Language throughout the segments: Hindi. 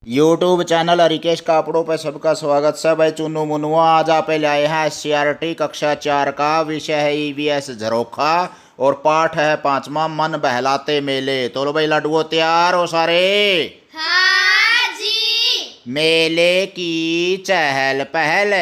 यूट्यूब चैनल हरिकेश कापड़ों पे सबका स्वागत है भाई। चुन्नू मुनुआ आज आप लाए हैं SCRT कक्षा 4 का विषय है EVS झरोखा और पाठ है 5वां मन बहलाते मेले। तो लो भाई लड्डुओ तैयार हो सारे? हाँ जी। मेले की चहल पहल,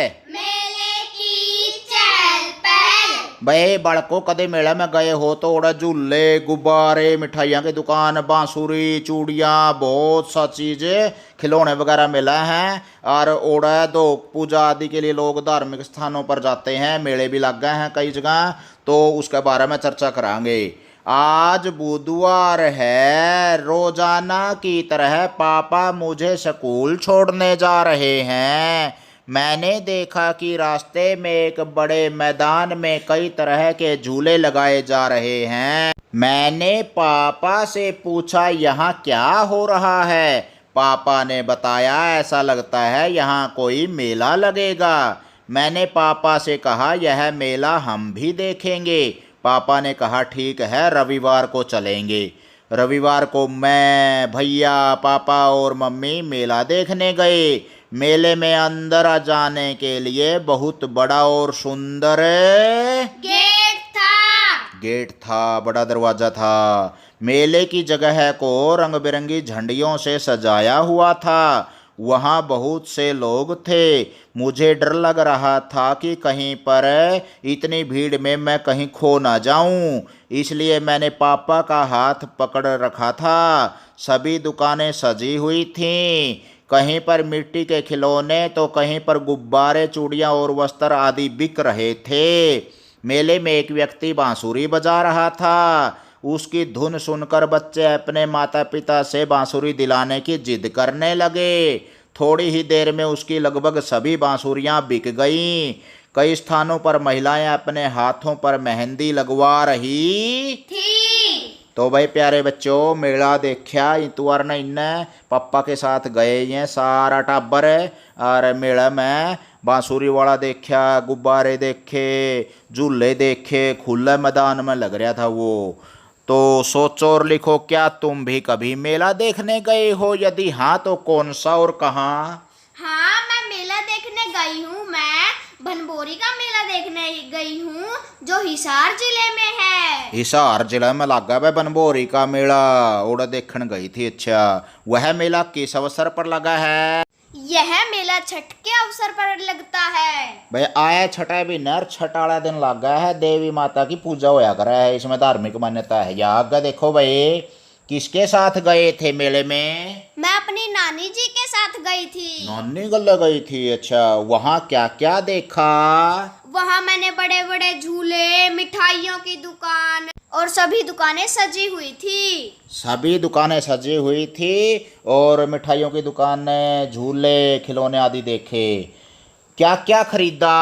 भाई बड़को कदे मेला में गए हो तो ओड़ा झूले गुब्बारे मिठाइयाँ की दुकान बांसुरी चूड़ियाँ बहुत सा चीज़ें खिलौने वगैरह मिला हैं। और ओड़ा दो पूजा आदि के लिए लोग धार्मिक स्थानों पर जाते हैं, मेले भी लग गए हैं कई जगह, तो उसके बारे में चर्चा करांगे। आज बुधवार है, रोजाना की तरह पापा मुझे स्कूल छोड़ने जा रहे हैं। मैंने देखा कि रास्ते में एक बड़े मैदान में कई तरह के झूले लगाए जा रहे हैं। मैंने पापा से पूछा यहाँ क्या हो रहा है। पापा ने बताया ऐसा लगता है यहाँ कोई मेला लगेगा। मैंने पापा से कहा यह मेला हम भी देखेंगे। पापा ने कहा ठीक है, रविवार को चलेंगे। रविवार को मैं, भैया, पापा और मम्मी मेला देखने गए। मेले में अंदर जाने के लिए बहुत बड़ा और सुंदर गेट था, बड़ा दरवाजा था। मेले की जगह को रंग बिरंगी झंडियों से सजाया हुआ था। वहाँ बहुत से लोग थे। मुझे डर लग रहा था कि कहीं पर इतनी भीड़ में मैं कहीं खो ना जाऊं, इसलिए मैंने पापा का हाथ पकड़ रखा था। सभी दुकानें सजी हुई थीं, कहीं पर मिट्टी के खिलौने तो कहीं पर गुब्बारे, चूड़ियाँ और वस्त्र आदि बिक रहे थे। मेले में एक व्यक्ति बांसुरी बजा रहा था। उसकी धुन सुनकर बच्चे अपने माता पिता से बांसुरी दिलाने की जिद करने लगे। थोड़ी ही देर में उसकी लगभग सभी बांसुरियां बिक गईं। कई स्थानों पर महिलाएं अपने हाथों पर मेहंदी लगवा रही थी। तो भाई प्यारे बच्चों, मेला देखा इतवार ने इन पापा के साथ गए हैं सारा टाबर, और मेला में बांसुरी वाला देखा, गुब्बारे देखे, झूले देखे, खुले मैदान में लग रहा था वो। तो सोचो और लिखो, क्या तुम भी कभी मेला देखने गए हो? यदि हाँ तो कौन सा और कहाँ? हाँ, मैं मेला देखने गई हूँ। मैं बनबोरी का मेला देखने गई हूँ जो हिसार जिले में है। हिसार जिले में लगा है बनबोरी का मेला, ओड़ा देखने गई थी। अच्छा, वह मेला किस अवसर पर लगा है? यह मेला छठ के अवसर पर लगता है। भाई आया छठा भी नर छठ वाला दिन लगा है, देवी माता की पूजा होया कर है, इसमें धार्मिक मान्यता है। आगे देखो भाई, किसके साथ गए थे मेले में? मैं अपनी नानी जी के साथ गई थी। नानी गल्ला गई थी। अच्छा, वहाँ क्या क्या देखा? वहाँ मैंने बड़े बड़े झूले, मिठाइयों की दुकान और सभी दुकानें सजी हुई थी। सभी दुकानें सजी हुई थी और मिठाइयों की दुकानें, झूले, खिलौने आदि देखे। क्या क्या खरीदा?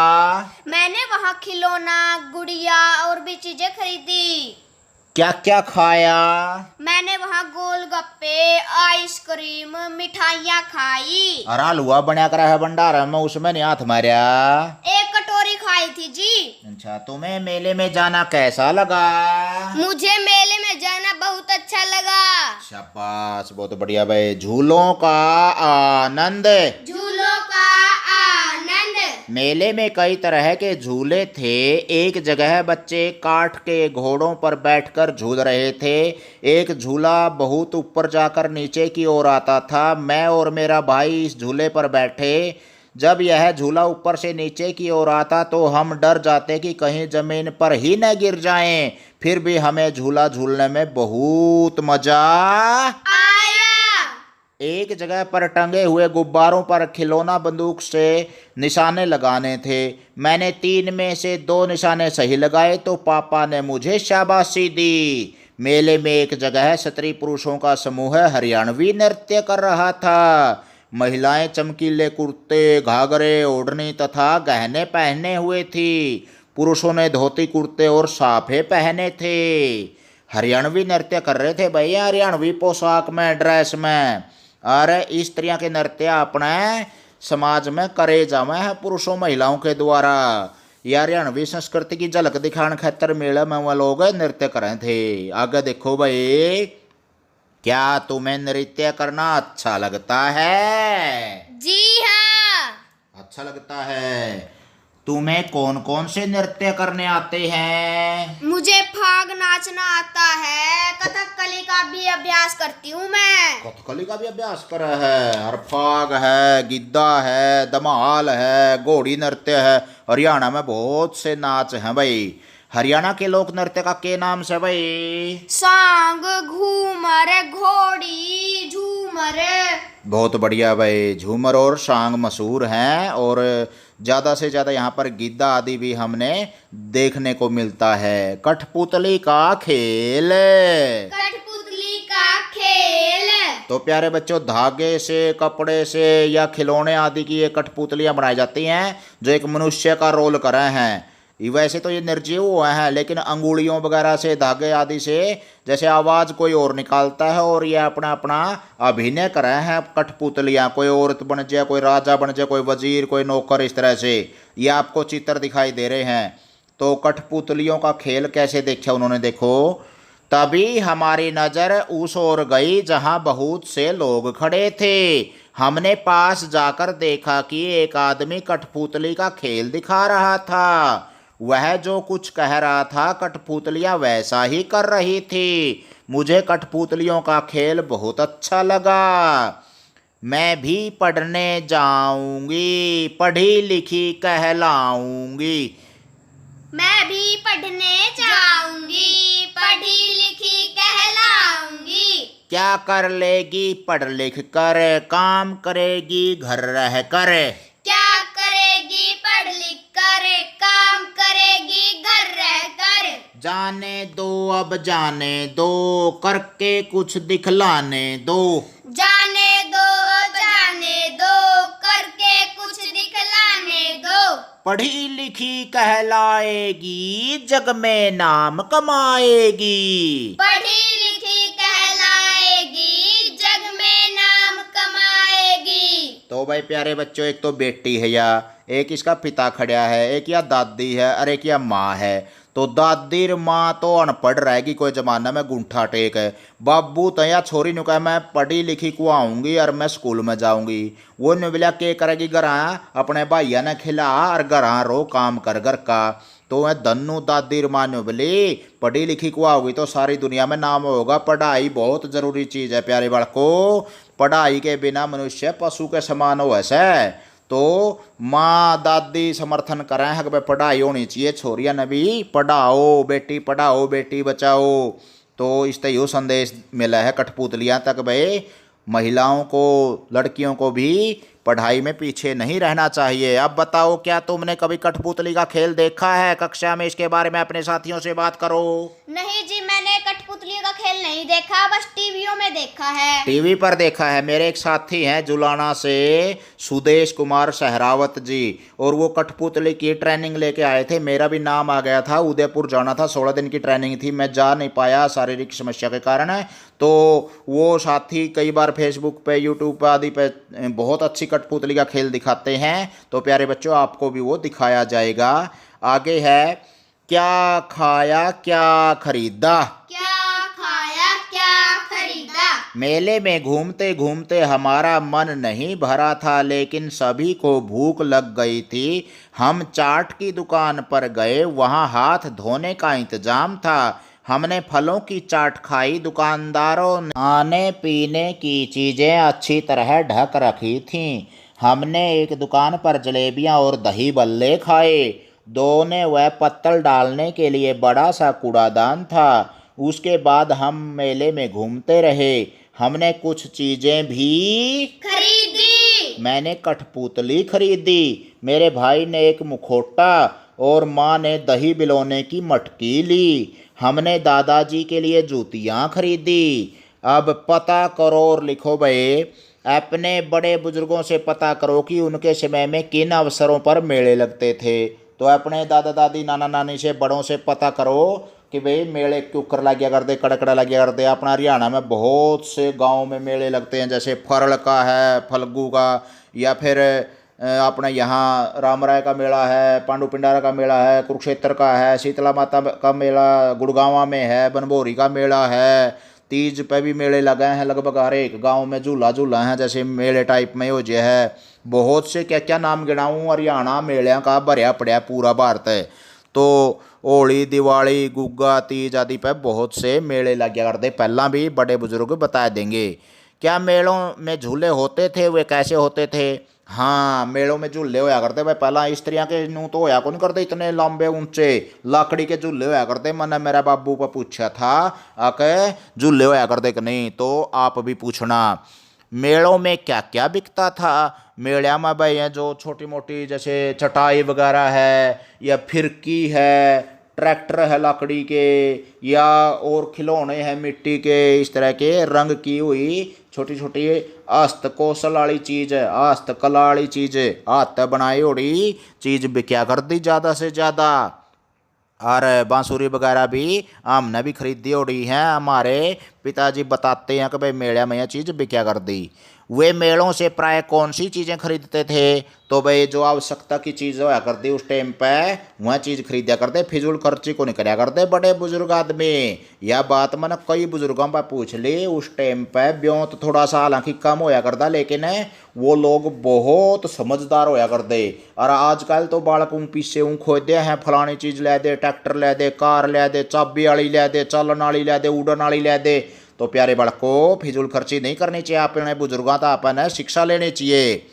मैंने वहाँ खिलौना, गुड़िया और भी चीजें खरीदी। क्या क्या खाया? मैंने वहाँ गोलगप्पे, आइसक्रीम, मिठाइयाँ खाई। अरे हलवा बनया करा है भंडारा में, उसमें नहीं हाथ मारा? एक कटोरी खाई थी जी। अच्छा, तुम्हें मेले में जाना कैसा लगा? मुझे मेले में जाना बहुत अच्छा लगा। शाबाश, बहुत बढ़िया भाई। झूलों का आनंद, झूलों का आनंद। मेले में कई तरह के झूले थे। एक जगह बच्चे काठ के घोड़ों पर बैठकर झूल रहे थे। एक झूला बहुत ऊपर जाकर नीचे की ओर आता था। मैं और मेरा भाई इस झूले पर बैठे। जब यह झूला ऊपर से नीचे की ओर आता तो हम डर जाते कि कहीं जमीन पर ही न गिर जाएं। फिर भी हमें झूला झूलने में बहुत मजा आया। एक जगह पर टंगे हुए गुब्बारों पर खिलौना बंदूक से निशाने लगाने थे। मैंने 3 में से 2 निशाने सही लगाए तो पापा ने मुझे शाबाशी दी। मेले में एक जगह स्त्री पुरुषों का समूह हरियाणवी नृत्य कर रहा था। महिलाएं चमकीले कुर्ते, घाघरे, ओढ़नी तथा गहने पहने हुए थी। पुरुषों ने धोती कुर्ते और साफे पहने थे। हरियाणवी नृत्य कर रहे थे भैया, हरियाणवी पोशाक में, ड्रेस में। और स्त्रियों के नृत्य अपने समाज में करे जावे हैं पुरुषों महिलाओं के द्वारा। यह हरियाणवी संस्कृति की झलक दिखाने खातर मेले में वह लोग नृत्य करे थे। आगे देखो भाई, क्या तुम्हें नृत्य करना अच्छा लगता है? जी हाँ। अच्छा लगता है। तुम्हें कौन कौन से नृत्य करने आते हैं? मुझे फाग नाचना आता है, कथकली का भी अभ्यास करती हूँ मैं। कथकली का भी अभ्यास कर है, और फाग है, गिद्दा है, धमाल है, घोड़ी नृत्य है। हरियाणा में बहुत से नाच हैं भाई। हरियाणा के लोक नृत्य का क्या नाम से भाई? सांग, घूमर, घोड़ी, झूमर। बहुत बढ़िया भाई। झूमर और सांग मशहूर हैं, और ज़्यादा से ज़्यादा यहाँ पर गिद्दा आदि भी हमने देखने को मिलता है। कठपुतली का खेल। कठपुतली का खेल। तो प्यारे बच्चों, धागे से, कपड़े से या खिलौने आदि की ये कठपुतलियाँ बनाई जाती हैं जो एक मनुष्य का रोल कर रहे हैं। वैसे तो ये निर्जीव हुए हैं, लेकिन अंगुलियों वगैरह से, धागे आदि से जैसे आवाज़ कोई और निकालता है, और ये अपना अपना अभिनय कर रहे हैं कठपुतलियाँ। कोई औरत बन जाए, कोई राजा बन जाए, कोई वजीर, कोई नौकर, इस तरह से ये आपको चित्र दिखाई दे रहे हैं। तो कठपुतलियों का खेल कैसे देखा उन्होंने, देखो। तभी हमारी नज़र उस ओर गई जहाँ बहुत से लोग खड़े थे। हमने पास जाकर देखा कि एक आदमी कठपुतली का खेल दिखा रहा था। वह जो कुछ कह रहा था, कठपुतलियाँ वैसा ही कर रही थी। मुझे कठपुतलियों का खेल बहुत अच्छा लगा। मैं भी पढ़ने जाऊंगी, पढ़ी लिखी कहलाऊंगी। मैं भी पढ़ने जाऊंगी, पढ़ी लिखी कहलाऊंगी। क्या कर लेगी पढ़ लिख कर, काम करेगी घर रह कर। क्या करेगी पढ़ लिख कर, काम करेगी घर रह कर। जाने दो अब जाने दो, करके कुछ दिखलाने दो। जाने दो, जाने दो, करके कुछ दिखलाने दो। पढ़ी लिखी कहलाएगी, जग में नाम कमाएगी। पढ़ी लिखी कहलाएगी, जग में नाम कमाएगी। तो भाई प्यारे बच्चों, एक तो बेटी है, या एक इसका पिता खड़ा है, एक या दादी है, और एक या माँ है। तो दादी और माँ तो अनपढ़ रहेगी कोई जमाना में, गुंठा टेक है। बाबू तो या छोरी नु कहा मैं पढ़ी लिखी को आऊँगी और मैं स्कूल में जाऊँगी। वो निबलिया के करेगी, घरा अपने भाइया ने खिला और घरा रो काम कर घर का। तो वह धन्नू दादी माँ निबली पढ़ी लिखी को आओगी तो सारी दुनिया में नाम होगा। पढ़ाई बहुत ज़रूरी चीज़ है प्यारे बालकों। पढ़ाई के बिना मनुष्य पशु के समान हो ऐसे। तो माँ दादी समर्थन करें हैं कि भाई पढ़ाई होनी चाहिए, छोरियाँ ने भी पढ़ाओ, बेटी बचाओ। तो इस तरह संदेश मिला है कठपुतलियाँ तक, भाई महिलाओं को, लड़कियों को भी पढ़ाई में पीछे नहीं रहना चाहिए। अब बताओ, क्या तुमने कभी कठपुतली का खेल देखा है? कक्षा में इसके बारे में अपने साथियों से बात करो। नहीं जी, मैंने कठपुतलियों का खेल नहीं देखा, बस टीवियों में देखा है। टीवी पर देखा है। मेरे एक साथी हैं जुलाना से, सुदेश कुमार सहरावत जी, और वो कठपुतली की ट्रेनिंग लेके आए थे। मेरा भी नाम आ गया था, उदयपुर जाना था, 16 दिन की ट्रेनिंग थी, मैं जा नहीं पाया शारीरिक समस्या के कारण। तो वो साथी कई बार फेसबुक पे, यूट्यूब आदि पे बहुत अच्छी कठपुतली का खेल दिखाते हैं। तो प्यारे बच्चों, आपको भी वो दिखाया जाएगा। आगे है, क्या खाया क्या खरीदा। क्या खाया क्या खरीदा। मेले में घूमते घूमते हमारा मन नहीं भरा था, लेकिन सभी को भूख लग गई थी। हम चाट की दुकान पर गए, वहाँ हाथ धोने का इंतजाम था। हमने फलों की चाट खाई। दुकानदारों ने खाने पीने की चीज़ें अच्छी तरह ढक रखी थीं। हमने एक दुकान पर जलेबियां और दही बल्ले खाए। दो ने वह पत्तल डालने के लिए बड़ा सा कूड़ादान था। उसके बाद हम मेले में घूमते रहे। हमने कुछ चीज़ें भी खरीदी। मैंने कठपुतली खरीदी, मेरे भाई ने एक मुखौटा, और माँ ने दही बिलोने की मटकी ली। हमने दादाजी के लिए जूतियाँ खरीदी। अब पता करो और लिखो भाई, अपने बड़े बुजुर्गों से पता करो कि उनके समय में किन अवसरों पर मेले लगते थे। तो अपने दादा दादी, नाना नानी से, बड़ों से पता करो कि भाई मेले क्यों लग गया करते, कड़कड़ा लग गया करते। अपना हरियाणा में बहुत से गाँव में मेले लगते हैं, जैसे फरल का है, फल्गू का, या फिर अपने यहाँ रामराय का मेला है, पांडु पिंडारा का मेला है, कुरुक्षेत्र का है, शीतला माता का मेला गुड़गांवा में है, बनभोरी का मेला है। तीज पे भी मेले लगे हैं, लगभग हर एक गांव में झूला झूला है, जैसे मेले टाइप में हो जे है। बहुत से क्या क्या नाम गिनाऊँ, हरियाणा मेलियाँ का भरया पड़या पूरा भारत है। तो होली, दिवाली, गुग्गा, तीज आदि पे बहुत से मेले लग्या करते, पहला भी बड़े बुजुर्ग बता देंगे। क्या मेलों में झूले होते थे, वे कैसे होते थे? हाँ, मेलों में झूले होया करते भाई, पहला स्त्रियाँ के नू तो होया कौन करते, इतने लंबे ऊंचे लकड़ी के झूले होया करते। मैंने मेरा बाबू पर पूछा था आके झूले होया करते कि नहीं, तो आप भी पूछना। मेलों में क्या क्या बिकता था? मेला में भाई है जो छोटी मोटी जैसे चटाई वगैरह है, या फिरकी है, ट्रैक्टर है लकड़ी के, या और खिलौने हैं मिट्टी के, इस तरह के रंग की हुई छोटी छोटी हस्त कौशल वाली चीज़ है, हस्तकला वाली चीज़ है, हाथ बनाई हुई चीज़ बिक्या कर दी ज़्यादा से ज़्यादा। और बांसुरी वगैरह भी हमने भी खरीदी उड़ी हैं, हमारे पिताजी बताते हैं कि भाई मेले में यह चीज़ बिक्या कर दी। वे मेलों से प्राय कौन सी चीज़ें खरीदते थे? तो भाई जो आवश्यकता की चीज़ होया करती उस टाइम पे वह चीज़ खरीदा करते, फिजूल खर्ची को नहीं कराया करते बड़े बुजुर्ग आदमी। यह बात मैंने कई बुजुर्गों पर पूछ ली, उस टाइम पे ब्योंत थोड़ा सा हालांकि कम होया करता, लेकिन वो लोग बहुत समझदार होया करते। और आजकल तो बालकों पीछे खोदे हैं, फलानी चीज़ ले दे, ट्रैक्टर ले दे, कार ले दे, चाबी वाली ले दे, चलन वाली ले दे, उड़न वाली ले दे। तो प्यारे बालकों, फिजूल खर्ची नहीं करनी चाहिए, अपने बुजुर्गों का अपन शिक्षा लेनी चाहिए।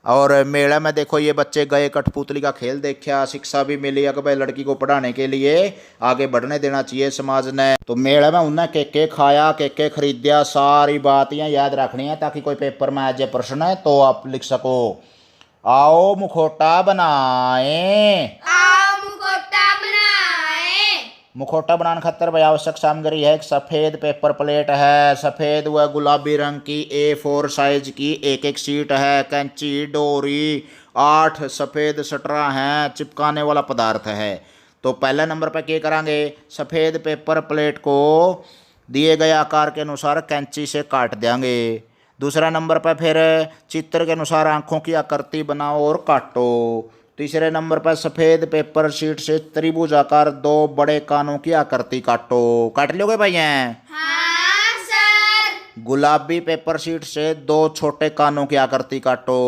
और मेले में देखो ये बच्चे गए, कठपुतली का खेल देखा, शिक्षा भी मिली कि भाई लड़की को पढ़ाने के लिए आगे बढ़ने देना चाहिए समाज ने। तो मेले में उन्हें केके खाया, केके खरीदा, सारी बातें याद रखनी है ताकि कोई पेपर में आ जाए प्रश्न है तो आप लिख सको। आओ मुखौटा बनाए, मुखौटा बनाने खातर भाई आवश्यक सामग्री है, एक सफ़ेद पेपर प्लेट है, सफ़ेद व गुलाबी रंग की A4 साइज की एक एक शीट है, कैंची, डोरी, 8 सफ़ेद सटरा हैं, चिपकाने वाला पदार्थ है। तो पहले नंबर पर क्या करेंगे, सफ़ेद पेपर प्लेट को दिए गए आकार के अनुसार कैंची से काट देंगे। दूसरा नंबर पर फिर चित्र के अनुसार आँखों की आकृति बनाओ और काटो। तीसरे नंबर पर सफ़ेद पेपर शीट से त्रिभुज आकार 2 बड़े कानों की आकृति काटो। काट लोगे भाई हैं? हाँ सर। गुलाबी पेपर शीट से 2 छोटे कानों की आकृति काटो।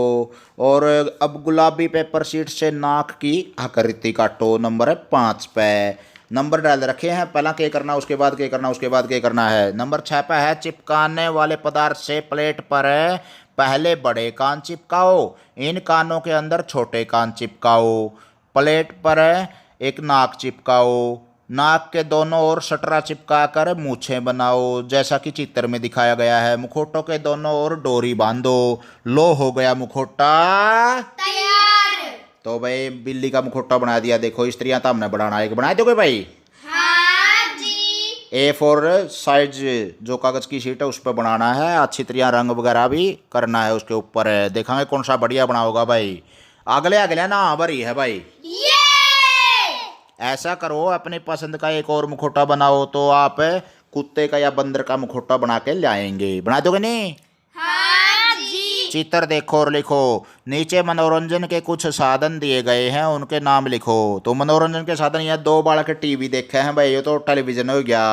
और अब गुलाबी पेपर शीट से नाक की आकृति काटो। नंबर 5 पे नंबर डाल रखे हैं, पहला क्या करना, उसके बाद क्या करना, उसके बाद क्या करना है। नंबर 6 पे है चिपकाने वाले पदार्थ से प्लेट पर पहले बड़े कान चिपकाओ, इन कानों के अंदर छोटे कान चिपकाओ। प्लेट पर एक नाक चिपकाओ, नाक के दोनों ओर सटरा चिपका कर मूछें बनाओ जैसा कि चित्र में दिखाया गया है। मुखौटों के दोनों ओर डोरी बांधो। लो हो गया मुखौटा तैयार। तो भाई बिल्ली का मुखौटा बना दिया। देखो स्त्रियां तो हमने बनाना, एक बना दोगे भाई? हाँ जी। A4 साइज जो कागज की शीट है उस पर बनाना है, अच्छी तरह रंग वगैरह भी करना है उसके ऊपर। देखेंगे कौन सा बढ़िया बना होगा भाई। अगले अगले ना भरी है भाई। ये ऐसा करो अपनी पसंद का एक और मुखौटा बनाओ, तो आप कुत्ते का या बंदर का मुखौटा बना के लाएंगे। बना दोगे नहीं? हाँ जी। चित्र देखो और लिखो। नीचे मनोरंजन के कुछ साधन दिए गए हैं, उनके नाम लिखो। तो मनोरंजन के साधन ये 2 बालक टीवी देखे हैं भाई, ये तो टेलीविजन हो गया।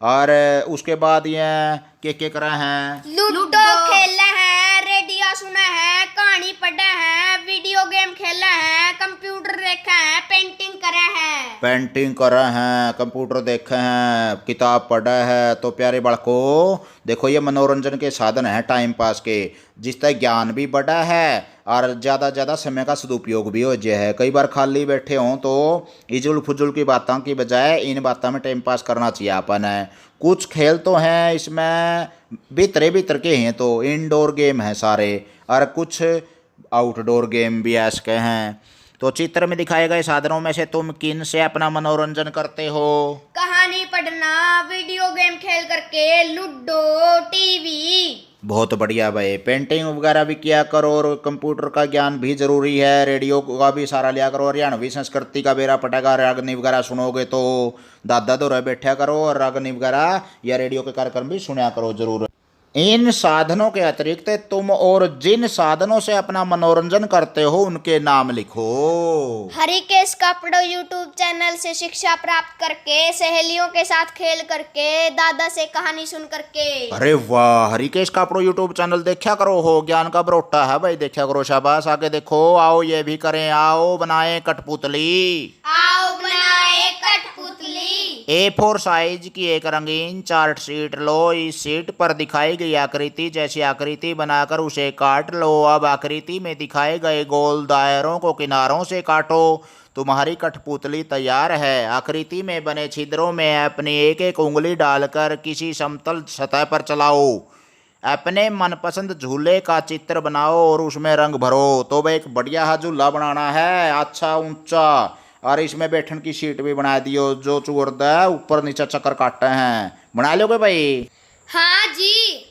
और उसके बाद ये के कर रहे हैं, लूडो खेला है, रेडियो सुना है, कहानी पढ़ा है, वीडियो गेम खेला है, कंप्यूटर देखा है, पेंटिंग करा है। पेंटिंग कर रहे हैं, कंप्यूटर देखे हैं, किताब पढ़ा है। तो प्यारे बालकों देखो ये मनोरंजन के साधन हैं टाइम पास के, जिससे ज्ञान भी बढ़ा है और ज़्यादा ज़्यादा समय का सदुपयोग भी हो जाए है। कई बार खाली बैठे हों तो इजुल फुजुल की बातों की बजाय इन बातों में टाइम पास करना चाहिए अपन है। कुछ खेल तो हैं इसमें भीतर के हैं, तो इंडोर गेम हैं सारे, और कुछ आउटडोर गेम भी ऐसे हैं। तो चित्र में दिखाए गए साधनों में से तुम किन से अपना मनोरंजन करते हो? कहानी पढ़ना, वीडियो गेम खेल करके, लूडो, टीवी। बहुत बढ़िया भाई। पेंटिंग वगैरह भी किया करो, और कंप्यूटर का ज्ञान भी जरूरी है, रेडियो का भी सहारा लिया करो। हरियाणवी संस्कृति का बेरा पटेगा, रागनी वगैरह सुनोगे तो दादा दो रह बैठा करो, और रागनी वगैरह या रेडियो के कार्यक्रम भी सुना करो जरूर। इन साधनों के अतिरिक्त तुम और जिन साधनों से अपना मनोरंजन करते हो उनके नाम लिखो। हरिकेश कापड़ो यूट्यूब चैनल से शिक्षा प्राप्त करके, सहेलियों के साथ खेल करके, दादा से कहानी सुन करके। अरे वाह, हरिकेश कापड़ो यूट्यूब चैनल देखा करो, हो ज्ञान का बरोटा है भाई, देखा करो, शाबाश। आगे देखो, आओ ये भी करें, आओ बनाए कठपुतली। आओ बनाए कठपुतली। A4 साइज की एक रंगीन चार्ट शीट लो। इस शीट पर दिखाई गई आकृति जैसी आकृति बनाकर उसे काट लो। अब आकृति में दिखाए गए गोल दायरों को किनारों से काटो। तुम्हारी कठपुतली तैयार है। आकृति में बने छिद्रों में अपनी एक एक उंगली डालकर किसी समतल सतह पर चलाओ। अपने मनपसंद झूले का चित्र बनाओ और उसमें रंग भरो। तो भाई एक बढ़िया सा झूला बनाना है, अच्छा ऊंचा, और इसमें बैठन की सीट भी बना दियो जो चुरदा है, ऊपर नीचे चक्कर काटते हैं। बना लोगे भाई? हाँ जी।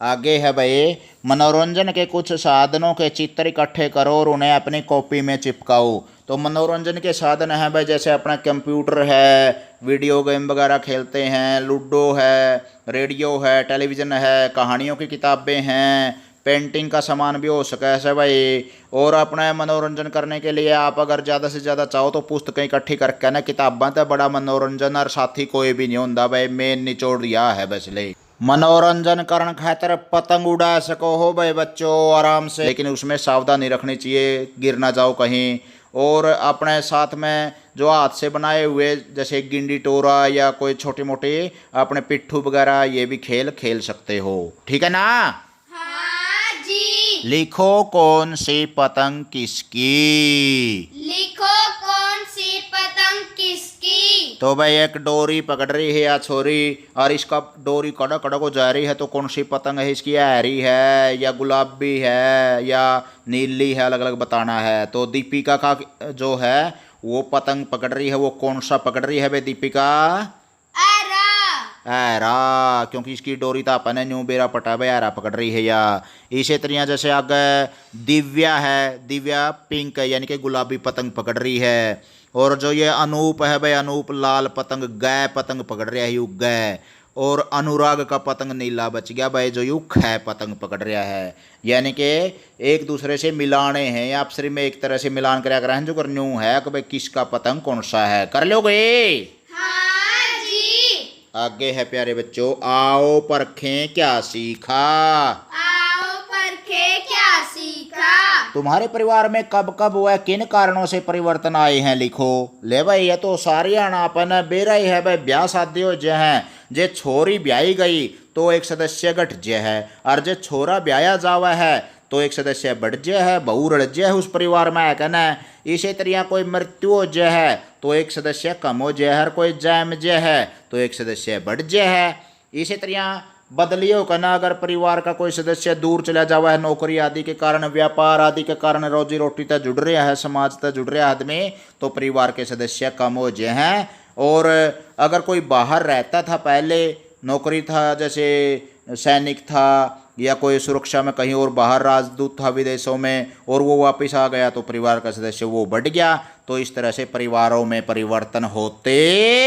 आगे है भाई, मनोरंजन के कुछ साधनों के चित्र इकट्ठे करो और उन्हें अपनी कॉपी में चिपकाओ। तो मनोरंजन के साधन हैं भाई, जैसे अपना कंप्यूटर है, वीडियो गेम वगैरह खेलते हैं, लूडो है, रेडियो है, टेलीविज़न है, कहानियों की किताबें हैं, पेंटिंग का सामान भी हो सके ऐसे भाई। और अपना मनोरंजन करने के लिए आप अगर ज़्यादा से ज़्यादा चाहो तो पुस्तकें इकट्ठी करके ना, किताबां तो बड़ा मनोरंजन और साथी कोई भी नहीं होता भाई, मेन निचोड़ दिया है बस ले। मनोरंजन करने खातर पतंग उड़ा सको हो भाई बच्चों आराम से, लेकिन उसमें सावधानी रखनी चाहिए, गिर ना जाओ कहीं। और अपने साथ में जो हाथ से बनाए हुए जैसे गिंडी टोरा या कोई छोटी मोटी अपने पिट्ठू वगैरह, ये भी खेल खेल सकते हो, ठीक है ना? लिखो कौन सी पतंग किसकी? लिखो कौन सी पतंग किसकी? तो भाई एक डोरी पकड़ रही है या छोरी, और इसका डोरी कड़क कड़क हो जा रही है, तो कौन सी पतंग है इसकी? हरी है या गुलाबी है या नीली है, अलग अलग बताना है। तो दीपिका का जो है वो पतंग पकड़ रही है, वो कौन सा पकड़ रही है भाई दीपिका? ऐरा, क्योंकि इसकी डोरी तो अपन न्यू बेरा पटा भाई, ऐरा पकड़ रही है। या इसी तरह जैसे आगे दिव्या है, दिव्या पिंक है यानी कि गुलाबी पतंग पकड़ रही है। और जो ये अनूप है भाई, अनूप लाल पतंग गै पतंग पकड़ रहा है, यू गै। और अनुराग का पतंग नीला बच गया भाई, जो यू खै पतंग पकड़ रहा है। यानी कि एक दूसरे से मिलाने हैं, आपस में एक तरह से मिलान कराया कर हैं, जो करन्यू है कि भाई किसका पतंग कौन सा है। कर लोगे? आगे है प्यारे बच्चों, आओ परखें क्या सीखा। आओ परखें क्या सीखा। तुम्हारे परिवार में कब कब व किन कारणों से परिवर्तन आए हैं, लिखो। ले भाई ये तो सारी आनापन बेरा ही है भाई, ब्याह शादी हो जे हैं, जे छोरी ब्याही गई तो एक सदस्य घट जे है, और जे छोरा ब्याया जावा है तो एक सदस्य बढ़ जे है, बहू रड़ जे है उस परिवार में है कहना। इसी तरह कोई मृत्यु हो जे है तो एक सदस्य कम हो जे है, कोई जैम जे है तो एक सदस्य बढ़ जे है। इसी तरह बदलियो कहना, अगर परिवार का कोई सदस्य दूर चला जावा है नौकरी आदि के कारण, व्यापार आदि के कारण, रोजी रोटी तक जुड़ रहा है, समाज तक जुड़ रहा है आदमी, तो परिवार के सदस्य कम हो जे हैं। और अगर कोई बाहर रहता था, पहले नौकरी था, जैसे सैनिक था या कोई सुरक्षा में कहीं और बाहर राजदूत था विदेशों में, और वो वापस आ गया तो परिवार का सदस्य वो बढ़ गया। तो इस तरह से परिवारों में परिवर्तन होते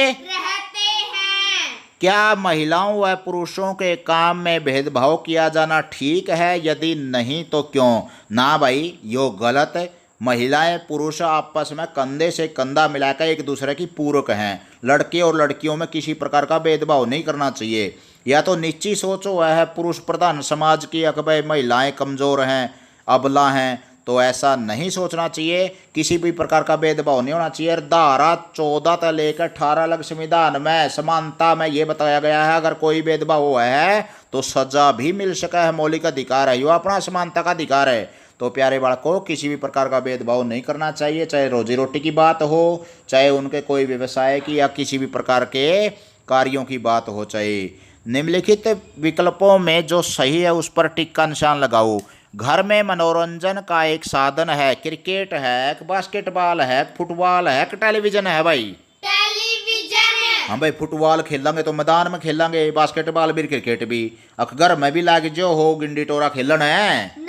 रहते हैं। क्या महिलाओं व पुरुषों के काम में भेदभाव किया जाना ठीक है? यदि नहीं तो क्यों? ना भाई, यो गलत है। महिलाएं पुरुष आपस में कंधे से कंधा मिलाकर एक दूसरे की पूरक हैं। लड़के और लड़कियों में किसी प्रकार का भेदभाव नहीं करना चाहिए। या तो निश्चित सोच हुआ है पुरुष प्रधान समाज की, अकबे महिलाएं कमज़ोर हैं, अबला हैं, तो ऐसा नहीं सोचना चाहिए। किसी भी प्रकार का भेदभाव नहीं होना चाहिए। धारा 14 से लेकर 18 लग संविधान में समानता में ये बताया गया है, अगर कोई भेदभाव हुआ है तो सजा भी मिल सका है, मौलिक अधिकार है, यो अपना समानता का अधिकार है। तो प्यारे बालकों, किसी भी प्रकार का भेदभाव नहीं करना चाहिए, चाहे रोजी रोटी की बात हो, चाहे उनके कोई व्यवसाय की या किसी भी प्रकार के कार्यों की बात हो। चाहे निम्नलिखित विकल्पों में जो सही है उस पर टिक का निशान लगाओ। घर में मनोरंजन का एक साधन है, क्रिकेट है, बास्केटबॉल है, फुटबॉल है, टेलीविजन है भाई? टेलीविजन है। हाँ भाई, फुटबॉल खेलेंगे तो मैदान में खेलेंगे, बास्केटबॉल भी, क्रिकेट भी। घर में भी लाग जो हो गिंडी टोरा खेलन है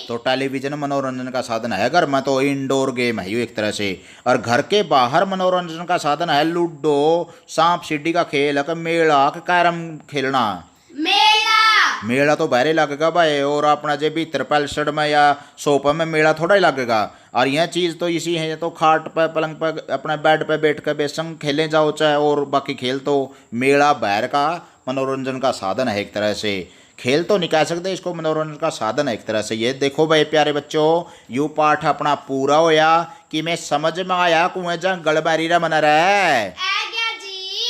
तो टेलीविजन मनोरंजन का साधन है। घर में तो इंडोर गेम है ये एक तरह से। और घर के बाहर मनोरंजन का साधन है लूडो, सांप सीढ़ी का खेल, मेला, कैरम खेलना। मेला मेला तो बाहर ही लगेगा भाई, और अपना जे भीतर पैलसड में या सोफा में मेला थोड़ा ही लगेगा। और यह चीज़ तो इसी है, तो खाट पे पलंग पे अपने बेड पे बैठ कर बेसंग खेले जाओ चाहे, और बाकी खेल तो मेला बाहर का मनोरंजन का साधन है एक तरह से। खेल तो नहीं कह सकते इसको, मनोरंजन का साधन है एक तरह से। ये देखो भाई प्यारे बच्चों, यू पाठ अपना पूरा होया कि मैं समझ में आया कुएं जहाँ गलबारी रा मना रहा है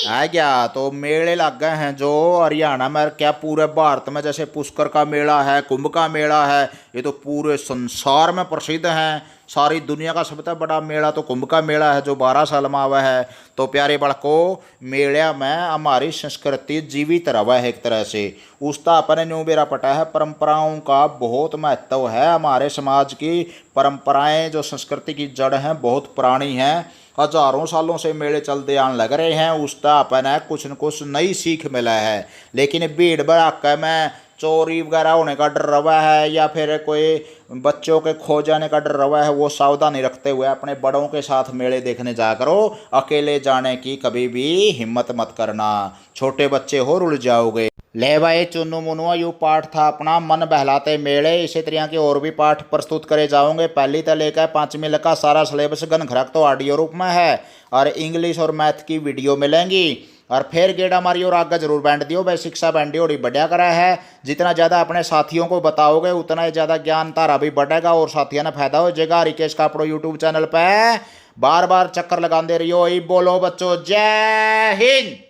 आ गया। तो मेले लग गए हैं जो हरियाणा में, क्या पूरे भारत में, जैसे पुष्कर का मेला है, कुंभ का मेला है, ये तो पूरे संसार में प्रसिद्ध हैं। सारी दुनिया का सबसे बड़ा मेला तो कुंभ का मेला है जो 12 साल में आवा है। तो प्यारे बड़कों, मेले में हमारी संस्कृति जीवित रहा है एक तरह से। उसका अपने न्यू बेरा पटा है, परंपराओं का बहुत महत्व है। हमारे समाज की परंपराएं जो संस्कृति की जड़ हैं बहुत पुरानी हैं, हजारों सालों से मेले चलते आने लग रहे हैं। उसका अपना कुछ न कुछ नई सीख मिला है। लेकिन भीड़ भड़ाके में चोरी वगैरह होने का डर रहा है, या फिर कोई बच्चों के खो जाने का डर रहा है, वो सावधानी रखते हुए अपने बड़ों के साथ मेले देखने जा करो। अकेले जाने की कभी भी हिम्मत मत करना, छोटे बच्चे हो रुल जाओगे। ले भाई चुन्नू मुनुआ, यू पाठ था अपना मन बहलाते मेले। इसी तरह के और भी पाठ प्रस्तुत करे जाओगे। पहली तो लेकर 5वीं तक का सारा सिलेबस गन खरक तो ऑडियो रूप में है, और इंग्लिश और मैथ की वीडियो मिलेंगी। और फिर गेड़ा मारी और आगे जरूर बैंड दियो भाई, शिक्षा बैंडी और बढ़िया करा है। जितना ज़्यादा अपने साथियों को बताओगे उतना ही ज़्यादा ज्ञान तारा भी बढ़ेगा और साथियों ने फायदा हो जाएगा। रिकेश कापड़ो यूट्यूब चैनल पे बार बार चक्कर लगाते रहियो। बोलो बच्चों, जय हिंद।